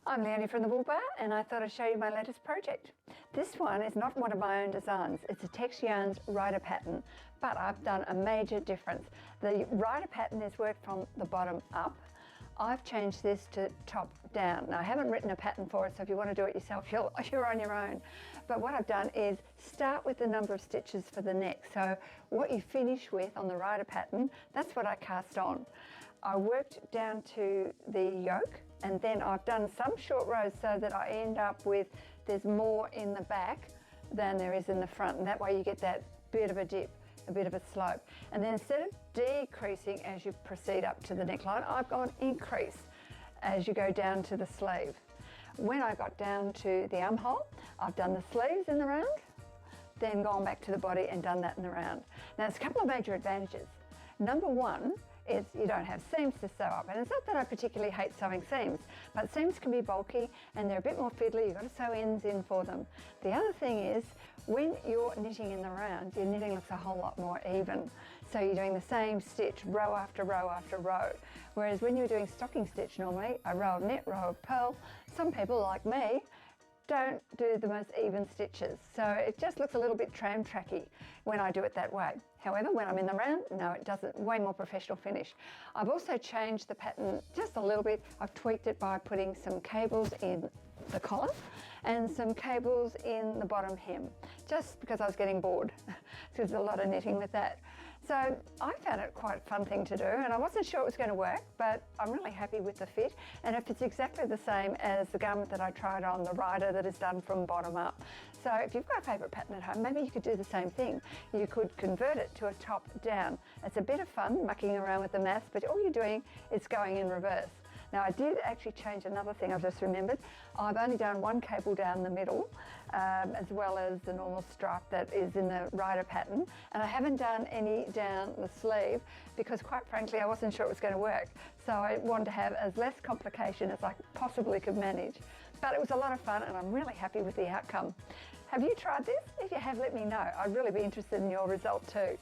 I'm Leonie from the Woolbaa, and I thought I'd show you my latest project. This one is not one of my own designs. It's a Texyarns Ryder pattern, but I've done a major difference. The Ryder pattern is worked from the bottom up. I've changed this to top down. Now, I haven't written a pattern for it, so if you want to do it yourself, you're on your own. But what I've done is start with the number of stitches for the neck. So what you finish with on the Ryder pattern, that's what I cast on. I worked down to the yoke, and then I've done some short rows so that I end up with, there's more in the back than there is in the front, and that way you get that bit of a dip, a bit of a slope. And then instead of decreasing as you proceed up to the neckline, I've gone increase as you go down to the sleeve. When I got down to the armhole, I've done the sleeves in the round, then gone back to the body and done that in the round. Now, there's a couple of major advantages. Number one is you don't have seams to sew up, and it's not that I particularly hate sewing seams, but seams can be bulky and they're a bit more fiddly. You've got to sew ends in for them. The other thing is, when you're knitting in the round, your knitting looks a whole lot more even. So you're doing the same stitch row after row after row. Whereas when you're doing stocking stitch normally, a row of knit, row of purl, some people like me don't do the most even stitches. So it just looks a little bit tram-tracky when I do it that way. However, when I'm in the round, no, it doesn't. Way more professional finish. I've also changed the pattern just a little bit. I've tweaked it by putting some cables in the collar and some cables in the bottom hem, just because I was getting bored. There's a lot of knitting with that. So I found it quite a fun thing to do, and I wasn't sure it was going to work, but I'm really happy with the fit, and if it's exactly the same as the garment that I tried on, the Ryder, that is done from bottom up. So if you've got a favourite pattern at home, maybe you could do the same thing. You could convert it to a top down. It's a bit of fun mucking around with the maths, but all you're doing is going in reverse. Now, I did actually change another thing I've just remembered. I've only done one cable down the middle, as well as the normal stripe that is in the Ryder pattern, and I haven't done any down the sleeve because, quite frankly, I wasn't sure it was going to work. So I wanted to have as less complication as I possibly could manage. But it was a lot of fun, and I'm really happy with the outcome. Have you tried this? If you have, let me know. I'd really be interested in your result too.